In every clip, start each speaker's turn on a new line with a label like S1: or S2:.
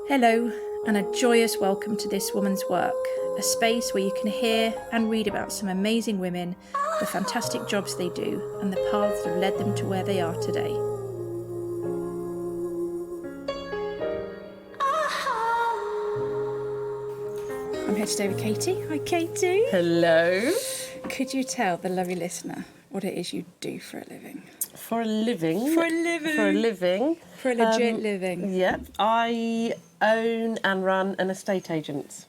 S1: Hello, and a joyous welcome to This Woman's Work, a space where you can hear and read about some amazing women, the fantastic jobs they do, and the paths that have led them to where they are today. I'm here today with Katie. Hi, Katie.
S2: Hello.
S1: Could you tell the lovely listener what it is you do for a living?
S2: For a living.
S1: For a living.
S2: For a living.
S1: For a legit living.
S2: Yep. I own and run an estate agent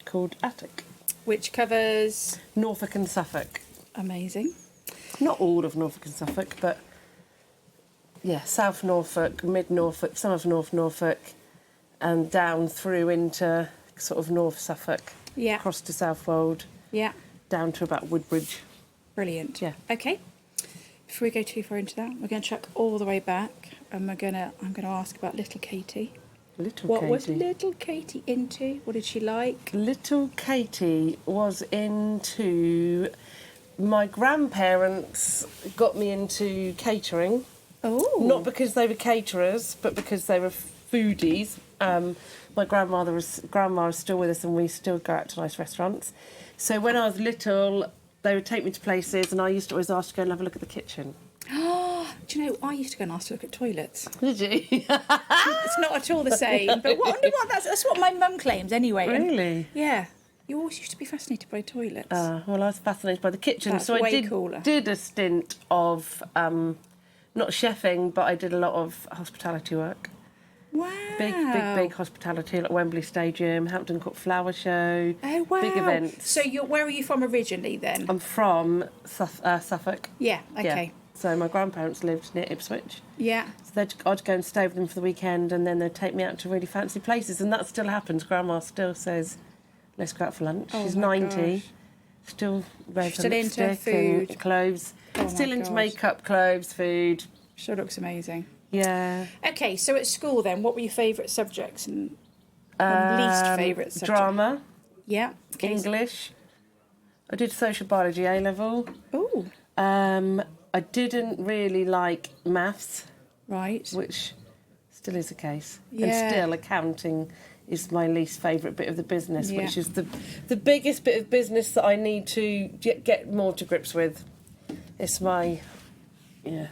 S2: called Attic.
S1: Which covers...
S2: Norfolk and Suffolk.
S1: Amazing.
S2: Not all of Norfolk and Suffolk, but yeah, South Norfolk, Mid Norfolk, some of North Norfolk, and down through into sort of North Suffolk.
S1: Yeah.
S2: Across to Southwold.
S1: Yeah.
S2: Down to about Woodbridge.
S1: Brilliant.
S2: Yeah.
S1: Okay. Before we go too far into that, we're going to chuck all the way back, and I'm going to ask about little Katie. What was little Katie into? What did she like?
S2: Little Katie was into... My grandparents got me into catering.
S1: Oh.
S2: Not because they were caterers, but because they were foodies. My grandma is still with us, and we still go out to nice restaurants. So when I was little, they would take me to places, and I used to always ask to go and have a look at the kitchen.
S1: Do you know, I used to go and ask to look at toilets.
S2: Did you?
S1: It's not at all the same, but that's what my mum claims anyway.
S2: Really?
S1: Yeah. You always used to be fascinated by toilets.
S2: Well, I was fascinated by the kitchen.
S1: That's
S2: so I
S1: way cooler.
S2: did a stint of, not chefing, but I did a lot of hospitality work.
S1: Wow.
S2: Big hospitality, like Wembley Stadium, Hampton Court Flower Show.
S1: Oh, wow.
S2: Big events.
S1: So where are you from originally then?
S2: I'm from Suffolk.
S1: Yeah, okay.
S2: Yeah. So my grandparents lived near Ipswich.
S1: Yeah.
S2: So I'd go and stay with them for the weekend, and then they'd take me out to really fancy places, and that still happens. Grandma still says, let's go out for lunch.
S1: Oh,
S2: She's
S1: my
S2: 90.
S1: gosh.
S2: Still wears
S1: Still into
S2: lipstick
S1: food.
S2: and clothes.
S1: Oh, my
S2: Still into
S1: gosh.
S2: makeup, clothes, food.
S1: Sure looks amazing.
S2: Yeah.
S1: Okay, so at school then, what were your favourite subjects and least favourite subjects?
S2: Drama,
S1: Yeah. Okay.
S2: English. I did social biology A-level.
S1: Oh,
S2: I didn't really like maths,
S1: right.
S2: which still is the case.
S1: Yeah.
S2: And still accounting is my least favourite bit of the business,
S1: Yeah.
S2: which is the biggest bit of business that I need to get more to grips with. It's my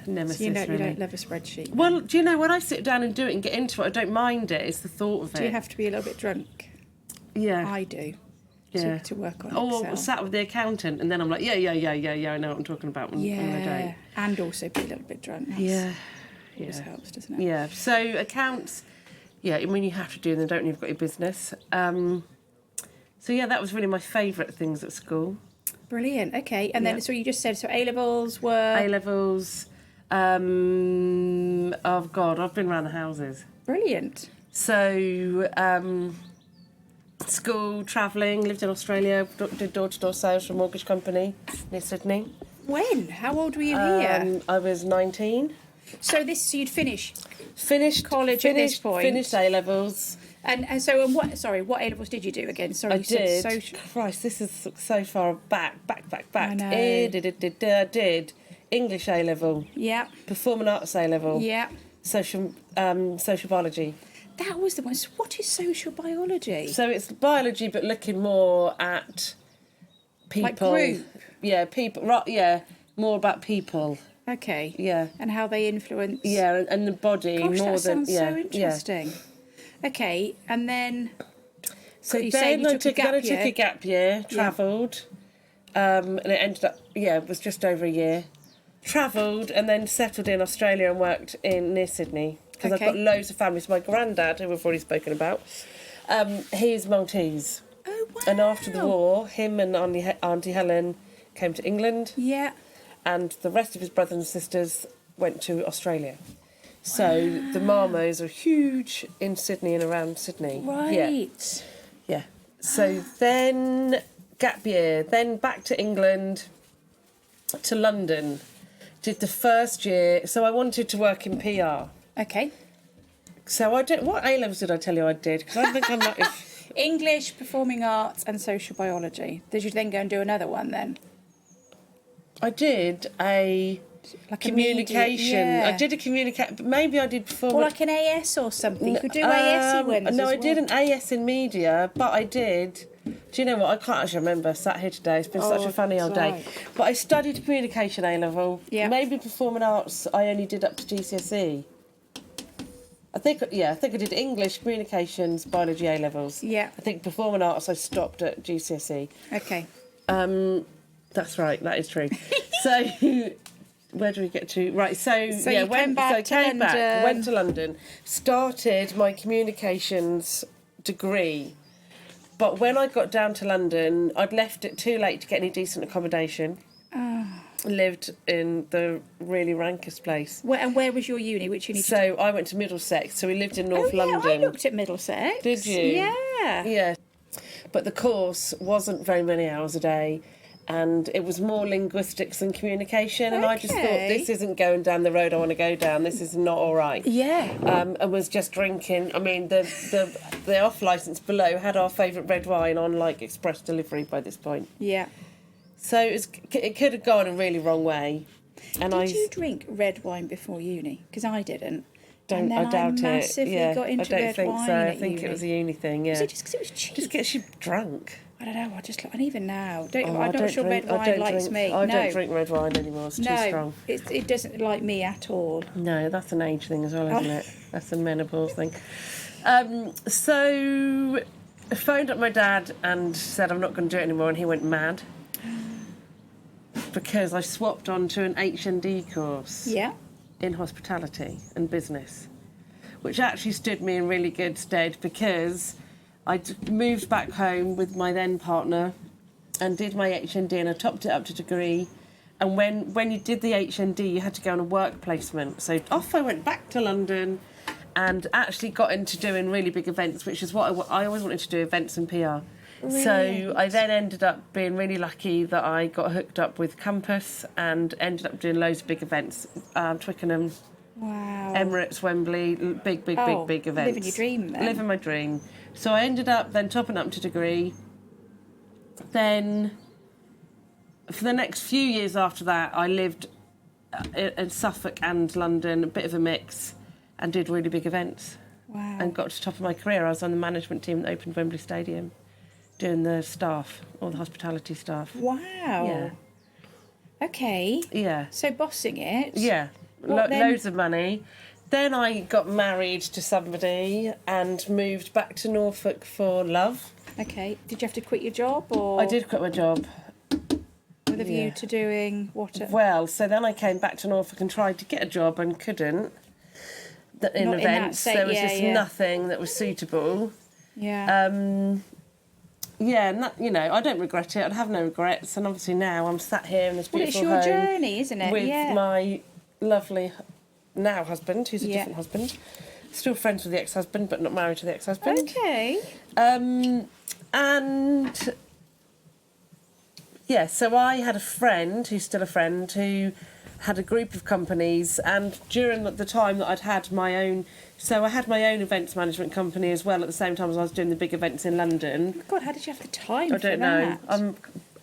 S2: nemesis,
S1: So you
S2: really.
S1: don't love a spreadsheet.
S2: Well, do you know, when I sit down and do it and get into it, I don't mind it. It's the thought of it.
S1: Do you have to be a little bit drunk?
S2: Yeah.
S1: I do.
S2: Yeah.
S1: To work on
S2: Or
S1: Excel.
S2: sat with the accountant, and then I'm like, yeah, I know what I'm talking about, and I don't.
S1: And also be a little bit drunk. Always helps, doesn't it?
S2: Yeah. So accounts, I mean, you have to do them, don't you? You've got your business. So yeah, that was really my favourite things at school.
S1: Brilliant. Okay, and then so you just said A-levels were
S2: A-levels. Oh God, I've been around the houses.
S1: brilliant.
S2: So school, travelling, lived in Australia, did door-to-door sales for a mortgage company near Sydney.
S1: When? How old were you here?
S2: I was 19.
S1: So you'd finished
S2: College
S1: at this point.
S2: Finished A-levels.
S1: And what A-levels did you do again? Sorry,
S2: I
S1: you said
S2: did.
S1: social.
S2: Christ, this is so far back.
S1: I know.
S2: I did English A-level.
S1: Yeah.
S2: Performing arts A-level.
S1: Yeah.
S2: Social biology.
S1: That was the one. So what is social biology?
S2: So it's biology, but looking more at people.
S1: Like group?
S2: Yeah, people. Right, yeah, more about people.
S1: Okay.
S2: Yeah.
S1: And how they influence.
S2: Yeah, and the body
S1: Gosh,
S2: more
S1: that
S2: than
S1: sounds so interesting. Okay, and then.
S2: So
S1: you
S2: then
S1: you
S2: I
S1: took a
S2: took a gap year, travelled, and it ended up, it was just over a year. Travelled and then settled in Australia and worked near Sydney, because I've got loads of family. So my granddad, who we've already spoken about, he's Maltese.
S1: Oh, wow.
S2: And after the war, him and Auntie Helen came to England.
S1: Yeah.
S2: And the rest of his brothers and sisters went to Australia. So the Marmos are huge in Sydney and around Sydney.
S1: Right.
S2: Yeah. So then gap year, then back to England, to London. Did the first year. So I wanted to work in PR.
S1: Okay.
S2: So what A-levels did I tell you I did? Because I think I'm like...
S1: English, performing arts and social biology. Did you then go and do another one then?
S2: I did
S1: Like
S2: communication.
S1: Yeah.
S2: I did a communicate, but maybe I did before.
S1: Or like an AS or something. You could do AS ones.
S2: No,
S1: as
S2: I did
S1: well.
S2: an AS in media, but I did. Do you know what? I can't actually remember. Sat here today. It's been such a funny old day. But I studied communication A level.
S1: Yeah.
S2: Maybe performing arts. I only did up to GCSE. I think I did English, communications, biology A levels.
S1: Yeah.
S2: I think performing arts I stopped at GCSE.
S1: Okay.
S2: That's right. That is true. So. Where do we get to? Right, so yeah,
S1: you came back
S2: went to London, started my communications degree. But when I got down to London, I'd left it too late to get any decent accommodation. Lived in the really rankest place.
S1: And where was your uni? Which uni?
S2: So I went to Middlesex, so we lived in North London.
S1: I looked at Middlesex.
S2: Did you?
S1: Yeah.
S2: Yeah. But the course wasn't very many hours a day. And it was more linguistics and communication, and I just thought, this isn't going down the road I want to go down. This is not all right.
S1: Yeah.
S2: And was just drinking. I mean, the off licence below had our favourite red wine on like express delivery by this point.
S1: Yeah.
S2: So it could have gone a really wrong way. And
S1: Did you drink red wine before uni? Because I didn't.
S2: I doubt
S1: I massively got into
S2: I don't
S1: red
S2: think
S1: wine
S2: so. I
S1: at
S2: think
S1: uni.
S2: it was a uni thing. Yeah.
S1: Was it just because it was cheap?
S2: Just gets you drunk.
S1: I don't know. And even now, I'm
S2: I
S1: not
S2: don't
S1: sure
S2: drink,
S1: red wine likes me.
S2: I don't drink red wine anymore. It's too strong.
S1: It doesn't like me at all.
S2: No, that's an age thing as well, isn't it? That's a menopause thing. So I phoned up my dad and said I'm not going to do it anymore, and he went mad because I swapped onto an H&D course in hospitality and business, which actually stood me in really good stead because I moved back home with my then partner and did my H&D, and I topped it up to degree. And when you did the H&D, you had to go on a work placement. So off I went back to London and actually got into doing really big events, which is what I always wanted to do, events and PR. Brilliant. So I then ended up being really lucky that I got hooked up with Compass and ended up doing loads of big events, Twickenham, Emirates, Wembley, big events.
S1: Living your dream then.
S2: Living my dream. So I ended up then topping up to degree. Then for the next few years after that, I lived in Suffolk and London, a bit of a mix, and did really big events.
S1: Wow.
S2: And got to the top of my career. I was on the management team that opened Wembley Stadium, doing the staff, all the hospitality staff.
S1: Wow.
S2: Yeah.
S1: Okay.
S2: Yeah.
S1: So bossing it.
S2: Yeah. Loads of money. Then I got married to somebody and moved back to Norfolk for love.
S1: Okay. Did you have to quit your job, or?
S2: I did quit my job.
S1: With a view to doing what?
S2: Well, so then I came back to Norfolk and tried to get a job and couldn't. In events, there was just nothing that was suitable.
S1: Yeah.
S2: I don't regret it. I'd have no regrets. And obviously now I'm sat here in this beautiful home.
S1: It's your journey, isn't it?
S2: With my lovely now husband, who's a different husband. Still friends with the ex-husband, but not married to the ex-husband.
S1: Okay.
S2: So I had a friend, who's still a friend, who had a group of companies, and during the time that I'd had my own... So I had my own events management company as well at the same time as I was doing the big events in London.
S1: God, how did you have the time for that?
S2: I don't know. I'm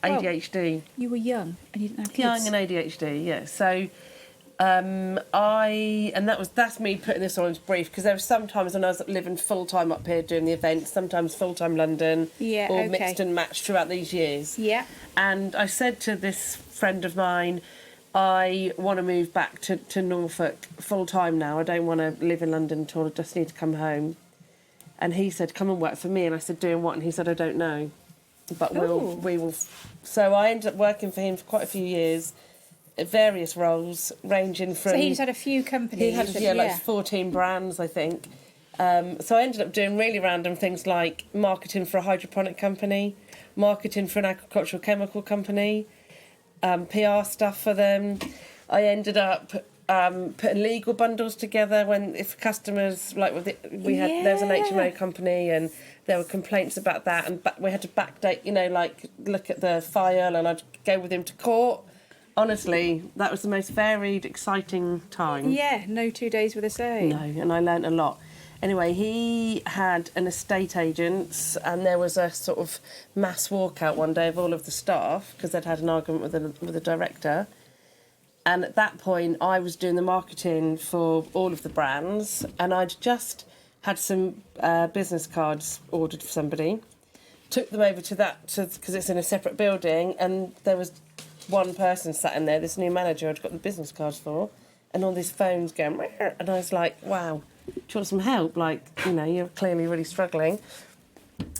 S2: ADHD.
S1: You were young and you didn't have kids.
S2: Young and ADHD, yeah. So that's me putting this on as brief, because there were some times when I was living full-time up here doing the events, sometimes full-time London, mixed and matched throughout these years.
S1: Yeah.
S2: And I said to this friend of mine, I want to move back to Norfolk full-time now. I don't want to live in London at all. I just need to come home. And he said, come and work for me. And I said, doing what? And he said, I don't know. But we will. So I ended up working for him for quite a few years, at various roles, ranging from...
S1: So he just had a few companies?
S2: He had, like 14 brands, I think. So I ended up doing really random things like marketing for a hydroponic company, marketing for an agricultural chemical company, PR stuff for them. I ended up putting legal bundles together if customers, there was an HMO company and there were complaints about that, and we had to backdate, look at the file, and I'd go with him to court. Honestly, that was the most varied, exciting time.
S1: Yeah, no 2 days were the same.
S2: No, and I learnt a lot. Anyway, he had an estate agent, and there was a sort of mass walkout one day of all of the staff because they'd had an argument with the director. And at that point, I was doing the marketing for all of the brands, and I'd just had some business cards ordered for somebody. Took them over to that, because it's in a separate building, and there was one person sat in there, this new manager I'd got the business cards for, and all these phones going, and I was like, wow, do you want some help? Like, you're clearly really struggling.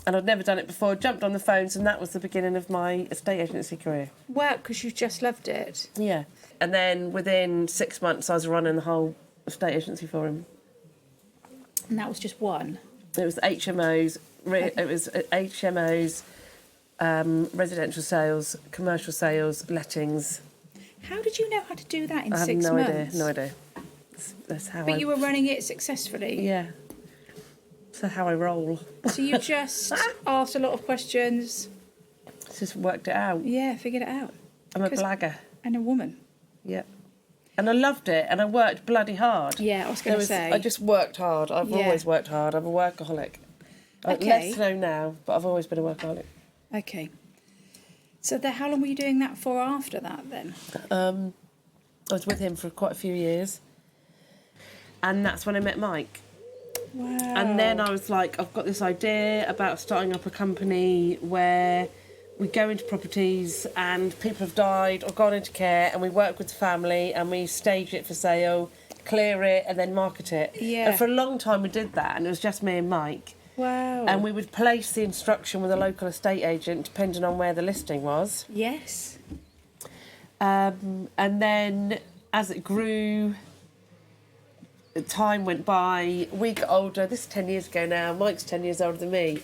S2: And I'd never done it before, jumped on the phones, and that was the beginning of my estate agency career.
S1: Wow, because you just loved it.
S2: Yeah. And then within 6 months, I was running the whole estate agency for him.
S1: And that was just one?
S2: It was HMOs, residential sales, commercial sales, lettings.
S1: How did you know how to do that in 6 months?
S2: I have no idea. That's how
S1: But you were running it successfully?
S2: Yeah. That's how I roll.
S1: So you just asked a lot of questions?
S2: Just worked it out.
S1: Yeah, figured it out.
S2: I'm a blagger.
S1: And a woman.
S2: Yep. And I loved it, and I worked bloody hard.
S1: Yeah, I was going to say.
S2: I just worked hard. I've always worked hard. I'm a workaholic.
S1: Okay.
S2: Less so now, but I've always been a workaholic.
S1: Okay. So how long were you doing that for after that then?
S2: I was with him for quite a few years, and that's when I met Mike.
S1: Wow.
S2: And then I was like, I've got this idea about starting up a company where we go into properties and people have died or gone into care, and we work with the family and we stage it for sale, clear it, and then market it.
S1: Yeah.
S2: And for a long time we did that, and it was just me and Mike.
S1: Wow.
S2: And we would place the instruction with a local estate agent depending on where the listing was.
S1: Yes.
S2: And then as it grew, time went by, we got older. This is 10 years ago now. Mike's 10 years older than me.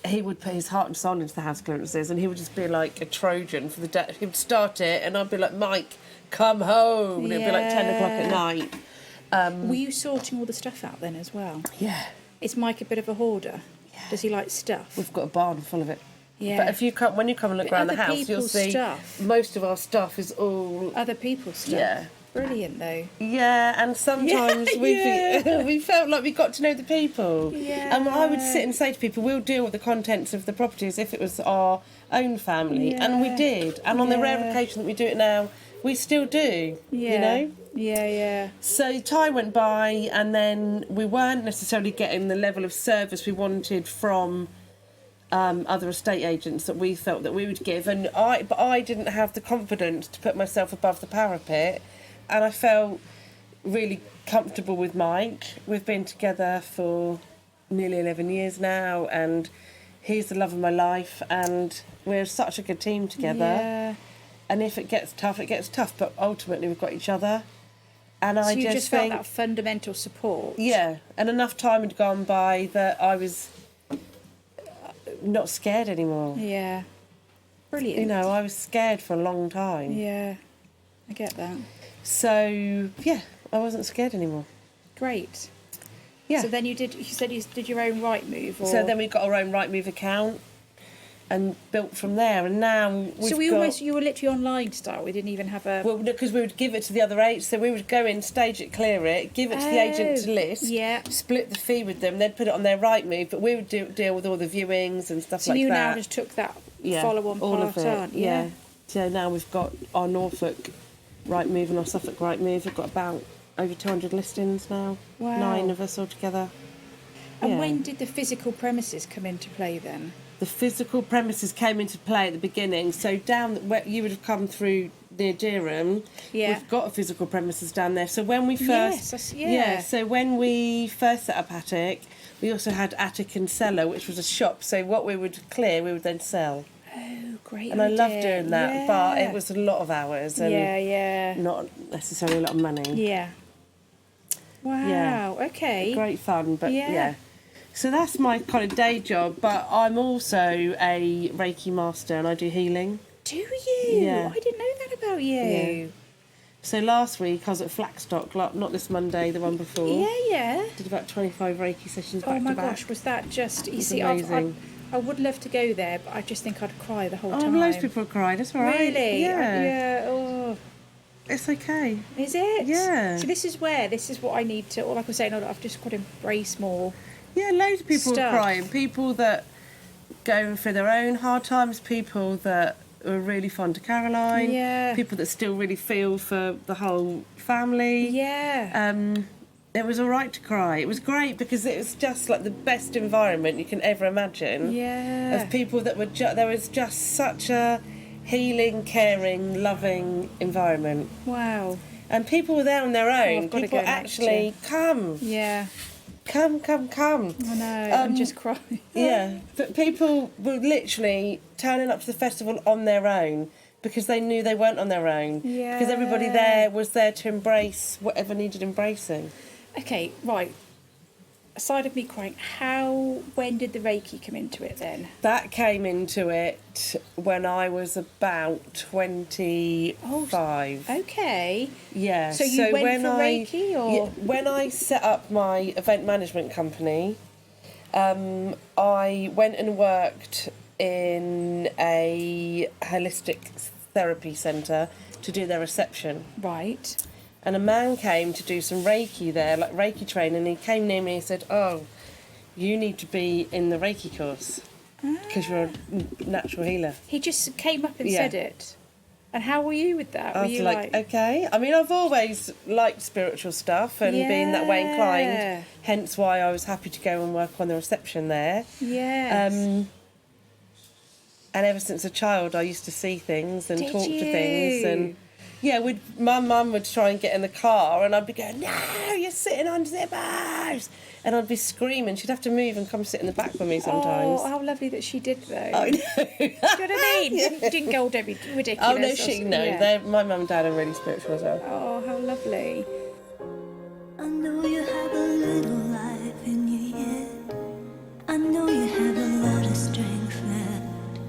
S2: He would put his heart and soul into the house clearances, and he would just be like a Trojan for the day. He would start it, and I'd be like, Mike, come home. And it'd be like 10 o'clock at night.
S1: Were you sorting all the stuff out then as well?
S2: Yeah.
S1: Is Mike a bit of a hoarder?
S2: Yeah.
S1: Does he like stuff?
S2: We've got a barn full of it.
S1: Yeah.
S2: But when you come and look around the house, you'll see most of our stuff is all
S1: other people's stuff.
S2: Yeah.
S1: Brilliant though.
S2: Yeah, and sometimes we felt like we got to know the people.
S1: Yeah.
S2: And I would sit and say to people, we'll deal with the contents of the property as if it was our own family.
S1: Yeah.
S2: And we did. And on the rare occasion that we do it now, we still do.
S1: Yeah. Yeah.
S2: So time went by, and then we weren't necessarily getting the level of service we wanted from other estate agents that we felt that we would give. But I didn't have the confidence to put myself above the parapet. And I felt really comfortable with Mike. We've been together for nearly 11 years now, and he's the love of my life, and we're such a good team together.
S1: Yeah.
S2: And if it gets tough, it gets tough, but ultimately we've got each other. And
S1: so
S2: I
S1: you just felt
S2: think,
S1: that fundamental support?
S2: Yeah, and enough time had gone by that I was not scared anymore.
S1: Yeah. Brilliant.
S2: I was scared for a long time.
S1: Yeah, I get that.
S2: So, yeah, I wasn't scared anymore.
S1: Great.
S2: Yeah.
S1: So then you said you did your own Rightmove? Or...
S2: So then we got our own Rightmove account and built from there. And now
S1: you were literally online style. We didn't even have a...
S2: Well, because we would give it to the other agents. So we would go in, stage it, clear it, give it to the agent to list, split the fee with them, they'd put it on their Rightmove, but we would deal with all the viewings and stuff like that.
S1: So you now just took that follow-on part on?
S2: Yeah. So now we've got our Norfolk Rightmove and our Suffolk Rightmove. We've got about over 200 listings now.
S1: Wow.
S2: 9 of us all together.
S1: And when did the physical premises come into play then?
S2: The physical premises came into play at the beginning. So down where you would have come through near Durham, we've got a physical premises down there. So when we first, so when we first set up Attic, we also had Attic and Cellar, which was a shop. So what we would clear, we would then sell.
S1: Oh, great!
S2: And I loved doing that, but it was a lot of hours and not necessarily a lot of money.
S1: Yeah. Wow. Okay.
S2: Great fun, but yeah. So that's my kind of day job, but I'm also a Reiki master and I do healing.
S1: Do you?
S2: Yeah.
S1: I didn't know that about you.
S2: Yeah. So last week I was at Flackstock, not this Monday, the one before.
S1: Yeah.
S2: Did about 25 Reiki sessions back to back.
S1: Oh my gosh, was that just... You see,
S2: amazing.
S1: I would love to go there, but I just think I'd cry the whole time.
S2: Loads of people cried, that's all right.
S1: Really?
S2: Yeah.
S1: Yeah, oh...
S2: It's okay.
S1: Is it?
S2: Yeah.
S1: So this is what I need to... Like I was saying, I've just got to embrace more...
S2: Yeah, loads of people
S1: stuff.
S2: are crying. People that go through their own hard times, people that are really fond of Caroline.
S1: Yeah.
S2: People that still really feel for the whole family.
S1: Yeah.
S2: It was all right to cry. It was great because it was just like the best environment you can ever imagine.
S1: Yeah.
S2: Of people that were there was just such a healing, caring, loving environment.
S1: Wow.
S2: And people were there on their own.
S1: I've got to
S2: People
S1: go next
S2: actually come.
S1: Yeah.
S2: Come.
S1: I know. I'm just crying.
S2: Yeah, but people were literally turning up to the festival on their own because they knew they weren't on their own.
S1: Yeah.
S2: Because everybody there was there to embrace whatever needed embracing.
S1: Okay, right. Aside of me crying, when did the Reiki come into it then?
S2: That came into it when I was about 25.
S1: Okay.
S2: Yeah.
S1: So you went for Reiki, or?
S2: Yeah, when I set up my event management company, I went and worked in a holistic therapy centre to do their reception.
S1: Right.
S2: And a man came to do some Reiki there, like Reiki training, and he came near me and said, "Oh, you need to be in the Reiki course because you're a natural healer."
S1: He just came up and said it. And how were you with that?
S2: I was like, okay. I mean, I've always liked spiritual stuff and been that way inclined, hence why I was happy to go and work on the reception there.
S1: Yes.
S2: And ever since a child, I used to see things and talk to things and... Yeah, my mum would try and get in the car and I'd be going, "No, you're sitting on zippers!" And I'd be screaming. She'd have to move and come sit in the back with me sometimes.
S1: Oh, how lovely that she did, though.
S2: I know.
S1: Do you know what I mean? Didn't go all ridiculous.
S2: Oh, no, my mum and dad are really spiritual as well.
S1: Oh, how lovely.
S3: I know you have a little life in you yet. I know you have a lot of strength left.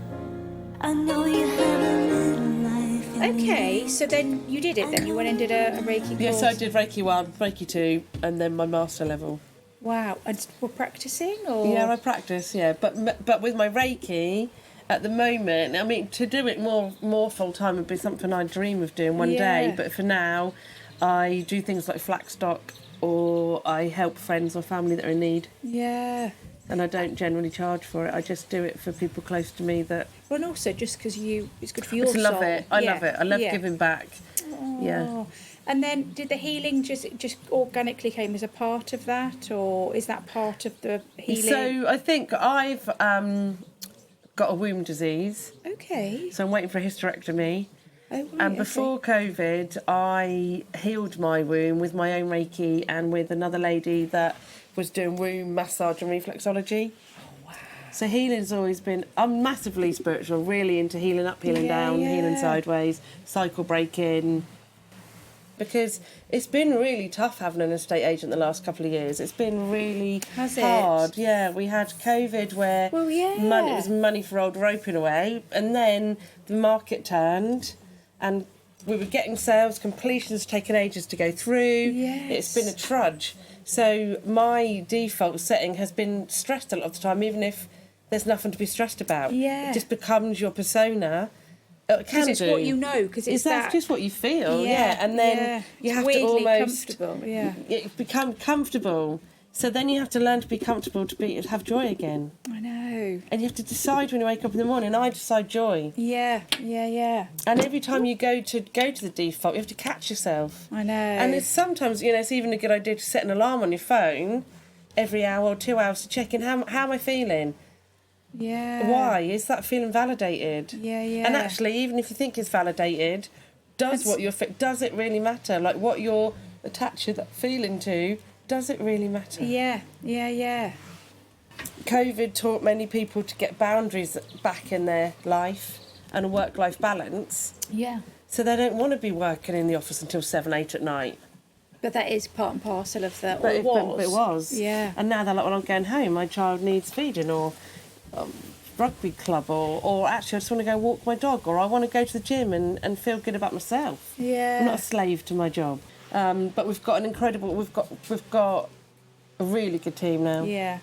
S3: I know you have a little life in you.
S1: Okay, so then you did it then? You went and did a Reiki course?
S2: Yes, I did Reiki 1, Reiki 2, and then my master level.
S1: Wow, and we're practising, or...?
S2: Yeah, I practice, yeah. But with my Reiki, at the moment, I mean, to do it more full-time would be something I dream of doing one day. But for now, I do things like Flackstock, or I help friends or family that are in need.
S1: Yeah.
S2: And I don't generally charge for it. I just do it for people close to me that...
S1: Well, and also just because it's good for your
S2: I
S1: soul.
S2: love it. I love it. I love giving back.
S1: Oh.
S2: Yeah.
S1: And then did the healing just organically came as a part of that, or is that part of the healing?
S2: So I think I've got a womb disease.
S1: Okay.
S2: So I'm waiting for a hysterectomy.
S1: Oh, right,
S2: And before COVID, I healed my womb with my own Reiki and with another lady that was doing womb massage and reflexology.
S1: Oh, wow.
S2: So healing's always been... I'm massively spiritual, really into healing up, healing down, healing sideways, cycle breaking. Because it's been really tough having an estate agent the last couple of years. It's been really hard. Yeah, we had COVID where it was money for old roping away, and then the market turned and we were getting sales, completions taking ages to go through.
S1: Yes.
S2: It's been a trudge. So my default setting has been stressed a lot of the time, even if there's nothing to be stressed about.
S1: Yeah.
S2: It just becomes your persona.
S1: Because it's what you know, because it's
S2: that's just what you feel, and then you have to almost become comfortable. So then you have to learn to be comfortable to have joy again.
S1: I know.
S2: And you have to decide when you wake up in the morning. I decide joy.
S1: Yeah.
S2: And every time you go to the default, you have to catch yourself.
S1: I know.
S2: And it's sometimes, it's even a good idea to set an alarm on your phone every hour or 2 hours to check in how am I feeling.
S1: Yeah.
S2: Why? Is that feeling validated?
S1: Yeah.
S2: And actually, even if you think it's validated, does it really matter? Like what you're attached to that feeling to, does it really matter?
S1: Yeah.
S2: COVID taught many people to get boundaries back in their life and a work-life balance.
S1: Yeah.
S2: So they don't want to be working in the office until 7, 8 at night.
S1: But that is part and parcel of that.
S2: But it was.
S1: Yeah.
S2: And now they're like, well, I'm going home, my child needs feeding, or rugby club, or actually I just want to go walk my dog, or I want to go to the gym and feel good about myself.
S1: Yeah.
S2: I'm not a slave to my job. But we've got a really good team now.
S1: Yeah.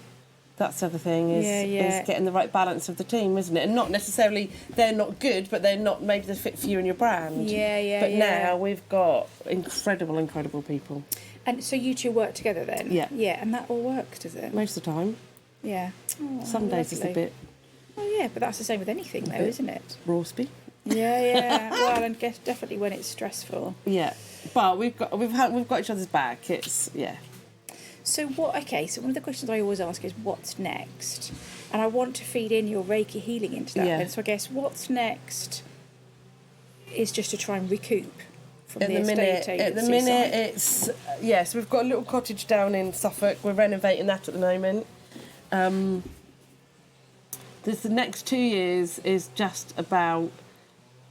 S2: That's the other thing, is getting the right balance of the team, isn't it? And not necessarily they're not good, but they're not maybe the fit for you and your brand. But now we've got incredible people.
S1: And so you two work together then?
S2: Yeah.
S1: Yeah, and that all works, does it?
S2: Most of the time.
S1: Yeah. Oh,
S2: Some days it's a bit...
S1: Oh, yeah, but that's the same with anything, though, isn't it?
S2: Rawsby.
S1: Yeah. Well, and guess definitely when it's stressful.
S2: Yeah, but we've got each other's back. It's
S1: So so one of the questions I always ask is what's next? And I want to feed in your Reiki healing into that.
S2: Yeah.
S1: And so I guess what's next is just to try and recoup from the estate agency
S2: At the minute,
S1: side.
S2: it's yes. We've got a little cottage down in Suffolk. We're renovating that at the moment. The next 2 years is just about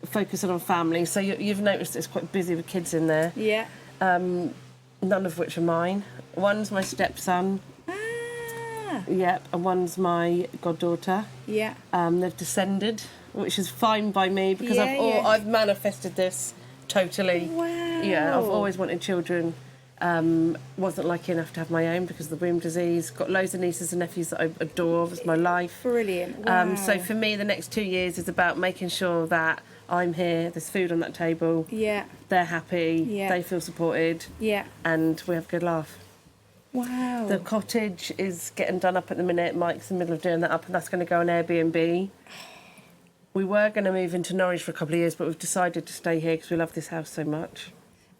S2: focusing on family. So you've noticed it's quite busy with kids in there.
S1: Yeah.
S2: None of which are mine. One's my stepson. Yep, and one's my goddaughter.
S1: Yeah.
S2: They've descended, which is fine by me because
S1: Yeah,
S2: I've manifested this totally.
S1: Wow.
S2: Yeah, I've always wanted children. Wasn't lucky enough to have my own because of the womb disease. Got loads of nieces and nephews that I adore. It's my life.
S1: Brilliant. Wow.
S2: So for me, the next 2 years is about making sure that I'm here, there's food on that table,
S1: Yeah.
S2: they're happy,
S1: Yeah.
S2: they feel supported,
S1: Yeah.
S2: and we have a good laugh.
S1: Wow.
S2: The cottage is getting done up at the minute. Mike's in the middle of doing that up, and that's going to go on Airbnb. We were going to move into Norwich for a couple of years, but we've decided to stay here because we love this house so much.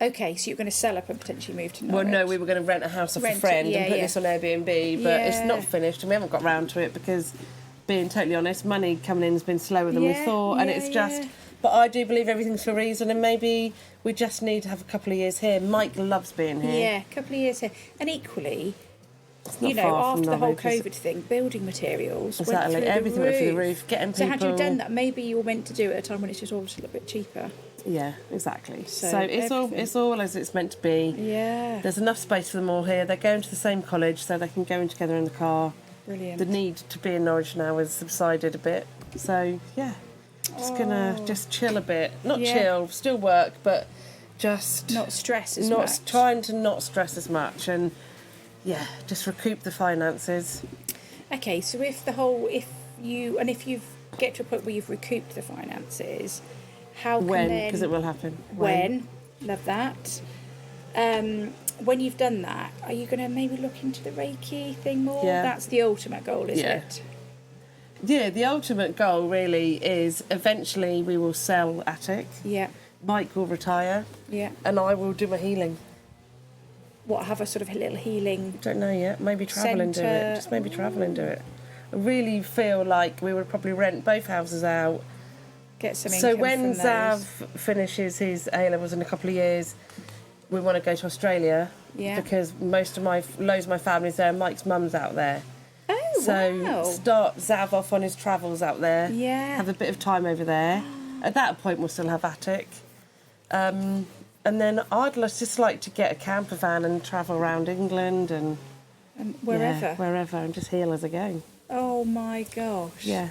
S1: Okay, so you're going to sell up and potentially move to Norwich?
S2: Well, no, we were going to rent a house off a
S1: Rent it,
S2: friend
S1: yeah,
S2: and put
S1: yeah.
S2: this on Airbnb, but it's
S1: Yeah.
S2: not finished, and we haven't got round to it because, being totally honest, money coming in has been slower than we
S1: Yeah,
S2: thought, and
S1: yeah,
S2: it's just...
S1: yeah.
S2: But I do believe everything's for a reason, and maybe we just need to have a couple of years here. Mike loves being here.
S1: Yeah, a couple of years here. And equally,
S2: It's not
S1: you know,
S2: far from
S1: after the whole
S2: Norwich, is it?
S1: COVID thing, building materials
S2: Exactly,
S1: went through
S2: everything
S1: the
S2: went through the
S1: roof.
S2: roof. Getting
S1: So
S2: people...
S1: had you done that, maybe you were meant to do it at a time when it's just obviously a little bit cheaper.
S2: Yeah, exactly.
S1: So
S2: So it's
S1: everything-
S2: all as it's meant to be.
S1: Yeah.
S2: There's enough space for them all here. They're going to the same college, so they can go in together in the car.
S1: Brilliant.
S2: The need to be in Norwich now has subsided a bit. So, yeah, just gonna just chill a bit. Not
S1: Yeah.
S2: chill, still work, but just
S1: Not stress as
S2: not
S1: much.
S2: trying to not stress as much and, yeah, just recoup the finances.
S1: Okay, so if you get to a point where you've recouped the finances, how can
S2: When?
S1: then...
S2: Because it will happen.
S1: When? Love that. When you've done that, are you going to maybe look into the Reiki thing more?
S2: Yeah.
S1: That's the ultimate goal, isn't
S2: Yeah.
S1: it?
S2: Yeah, the ultimate goal really is eventually we will sell Attic.
S1: Yeah,
S2: Mike will retire
S1: yeah.
S2: and I will do my healing.
S1: What, have a sort of a little healing...
S2: Don't know yet. Maybe travel and do
S1: Centre.
S2: it. Just maybe travel and do it. I really feel like we would probably rent both houses out.
S1: Get some
S2: So
S1: income
S2: when
S1: from
S2: Zav
S1: those.
S2: finishes his A-levels in a couple of years, we want to go to Australia.
S1: Yeah.
S2: Because loads of my family's there. Mike's mum's out there.
S1: Oh,
S2: So
S1: wow.
S2: start Zav off on his travels out there.
S1: Yeah.
S2: Have a bit of time over there. At that point, we'll still have Attic. And then I'd just like to get a camper van and travel around England and
S1: Wherever.
S2: yeah, wherever, and just heal as I go.
S1: Oh, my gosh.
S2: Yeah,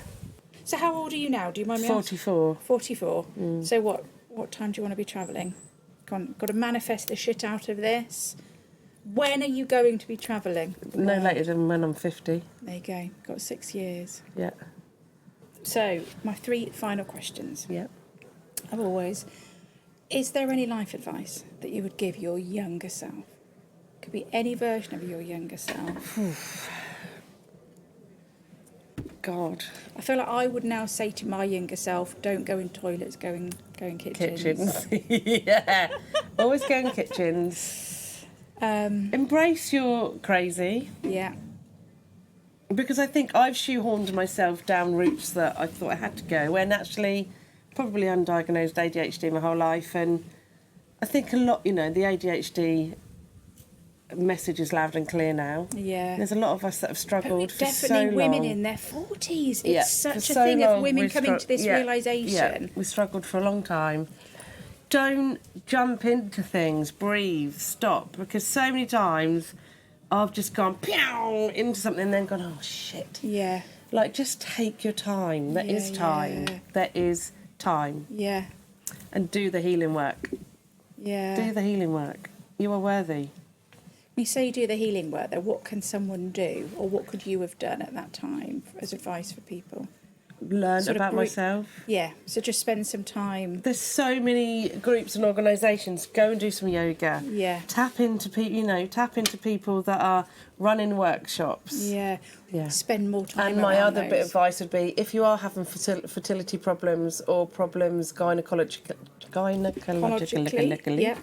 S1: So how old are you now? Do you mind me asking?
S2: 44.
S1: 44. So what time do you want to be travelling? Got to manifest the shit out of this. When are you going to be travelling?
S2: No later than when I'm 50.
S1: There you go. Got 6 years.
S2: Yeah,
S1: So, my 3 final questions.
S2: yeah.
S1: As always, is there any life advice that you would give your younger self? Could be any version of your younger self.
S2: God.
S1: I feel like I would now say to my younger self, don't go in toilets, go in kitchens.
S2: Kitchens. Yeah. Always go in kitchens. Embrace your crazy.
S1: Yeah.
S2: Because I think I've shoehorned myself down routes that I thought I had to go, when actually probably undiagnosed ADHD my whole life. And I think a lot, the ADHD message is loud and clear now.
S1: Yeah.
S2: There's a lot of us that have struggled for so
S1: Definitely
S2: long.
S1: women in their 40s. It's
S2: Yeah,
S1: such
S2: for
S1: a
S2: so
S1: thing of
S2: long
S1: women
S2: we've
S1: coming to this
S2: yeah,
S1: realisation.
S2: Yeah, we struggled for a long time. Don't jump into things, breathe, stop, because so many times I've just gone pew into something and then gone, oh shit.
S1: Yeah.
S2: Like, just take your time. There is time.
S1: Yeah.
S2: There is time.
S1: Yeah.
S2: And do the healing work.
S1: Yeah.
S2: Do the healing work. You are worthy.
S1: When you say do the healing work, though, what can someone do, or what could you have done at that time as advice for people?
S2: learn
S1: Sort of
S2: about
S1: group-
S2: myself.
S1: Yeah, so just spend some time.
S2: There's so many groups and organisations. Go and do some yoga.
S1: Yeah.
S2: Tap into people that are running workshops.
S1: Yeah.
S2: Yeah.
S1: Spend more time.
S2: And my
S1: around
S2: other bit of
S1: those.
S2: advice would be, if you are having fertility problems or problems gynecologically,
S1: Yeah.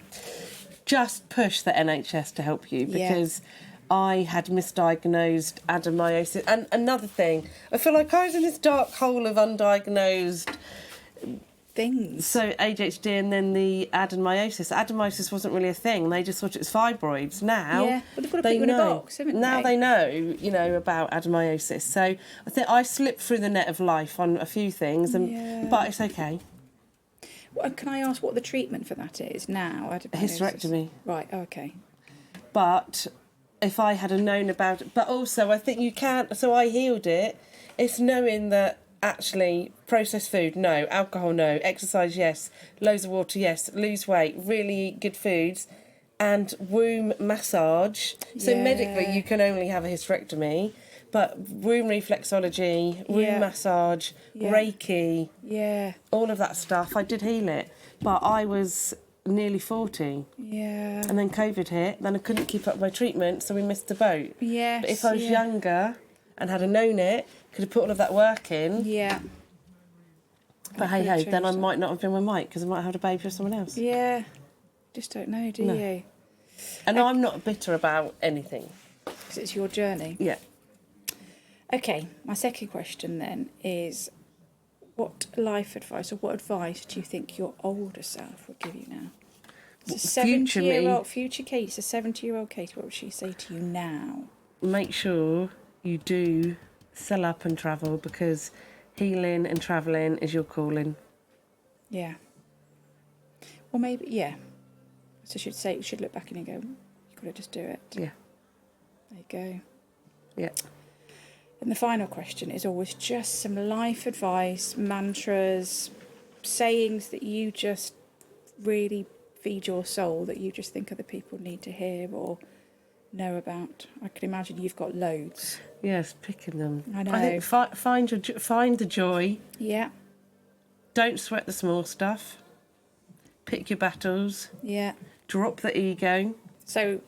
S2: just push the NHS to help you,
S1: Yeah.
S2: because I had misdiagnosed adenomyosis. And another thing, I feel like I was in this dark hole of undiagnosed,
S1: Things.
S2: so ADHD, and then the adenomyosis. Adenomyosis wasn't really a thing. They just thought it was fibroids. Now,
S1: Yeah, well, they've got to put you in a box, haven't
S2: now
S1: they?
S2: know, about adenomyosis. So I think I slipped through the net of life on a few things, but it's okay.
S1: Well, can I ask what the treatment for that is now?
S2: Hysterectomy.
S1: Right, okay.
S2: But if I had known about it, but also I think you can't, so I healed it. It's knowing that actually processed food, no. Alcohol, no. Exercise, yes. Loads of water, yes. Lose weight, really eat good foods. And womb massage. So
S1: Yeah.
S2: medically you can only have a hysterectomy, but womb reflexology, womb
S1: Yeah.
S2: massage,
S1: Yeah.
S2: Reiki,
S1: Yeah,
S2: all of that stuff, I did heal it. But I was nearly 40.
S1: yeah.
S2: And then COVID hit, then I couldn't keep up my treatment, so we missed the boat.
S1: Yes,
S2: But if I was
S1: yeah.
S2: younger and had known it, could have put all of that work in.
S1: Yeah.
S2: But hey ho, then I might not have been with Mike, because I might have had a baby with someone else.
S1: Yeah. Just don't know, do
S2: No.
S1: you?
S2: And I'm not bitter about anything.
S1: Because it's your journey.
S2: Yeah.
S1: Okay, my second question then is, what life advice or what advice do you think your older self would give you now? It's a
S2: Future me.
S1: 70-year-old, future Kate, a 70-year-old Kate, what would she say to you now?
S2: Make sure you do sell up and travel, because healing and travelling is your calling.
S1: Yeah. Well, maybe, yeah. So she'd say, should look back and go, you've got to just do it.
S2: Yeah.
S1: There you go.
S2: Yeah.
S1: And the final question is always just some life advice, mantras, sayings that you just really feed your soul, that you just think other people need to hear or know about. I can imagine you've got loads.
S2: Yes, picking them.
S1: I know.
S2: I think find the joy.
S1: Yeah,
S2: Don't sweat the small stuff. Pick your battles.
S1: yeah.
S2: Drop the ego.
S1: So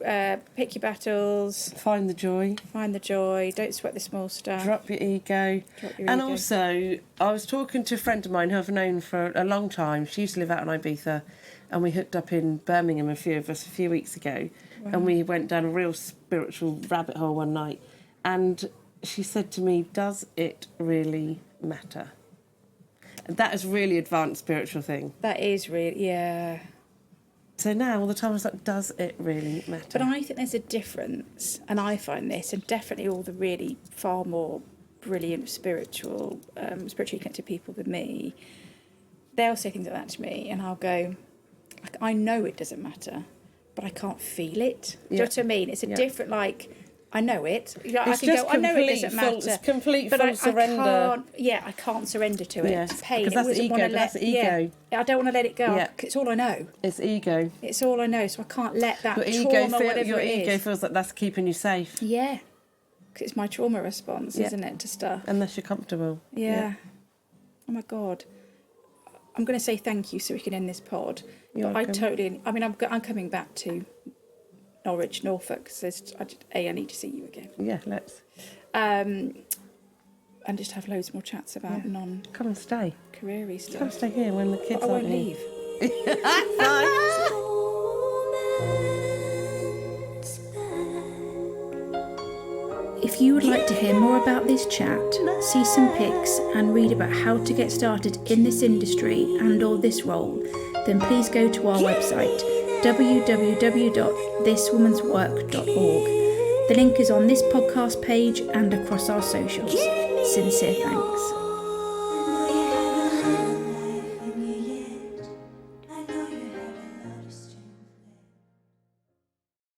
S1: pick your battles,
S2: Find the joy.
S1: find the joy, don't sweat the small stuff.
S2: Drop your ego.
S1: Drop your
S2: And
S1: ego.
S2: also, I was talking to a friend of mine who I've known for a long time. She used to live out in Ibiza, and we hooked up in Birmingham, a few of us, a few weeks ago.
S1: Wow.
S2: And we went down a real spiritual rabbit hole one night. And she said to me, does it really matter? And that is really advanced spiritual thing.
S1: That is really, yeah.
S2: So now all the time I was like, does it really matter?
S1: But I think there's a difference, and I find this, and definitely all the really far more brilliant spiritually connected people than me, they'll say things like that to me, and I'll go, I know it doesn't matter, but I can't feel it. Do you know what I mean? It's a different, like, I know it. You know, I
S2: It's
S1: can
S2: just
S1: go, I know it doesn't
S2: full-
S1: matter.
S2: it's complete
S1: but
S2: full
S1: I
S2: surrender.
S1: I can't surrender to it.
S2: Yes,
S1: It's pain.
S2: because that's
S1: It doesn't
S2: ego,
S1: wanna
S2: that's
S1: let-
S2: ego.
S1: Yeah, I don't want to let it go.
S2: Yeah.
S1: 'Cause it's all I know.
S2: It's ego.
S1: It's all I know, so I can't let that
S2: Your
S1: trauma, whatever
S2: your
S1: it
S2: ego
S1: is.
S2: feels like that's keeping you safe,
S1: Yeah, because it's my trauma response,
S2: Yeah.
S1: isn't it, to stuff?
S2: unless you're comfortable.
S1: Yeah. Oh my God. I'm going to say thank you so we can end this pod.
S2: You're
S1: but
S2: welcome.
S1: I'm coming back to Norwich, Norfolk, because I need to see you again.
S2: Yeah, let's
S1: And just have loads more chats about
S2: come and stay.
S1: non-careery
S2: Come
S1: stuff.
S2: stay here when the kids
S1: I won't
S2: aren't here.
S1: leave. If you would like to hear more about this chat, see some pics and read about how to get started in this industry and or this role, then please go to our website www.thiswomanswork.org. The link is on this podcast page and across our socials. Sincere thanks.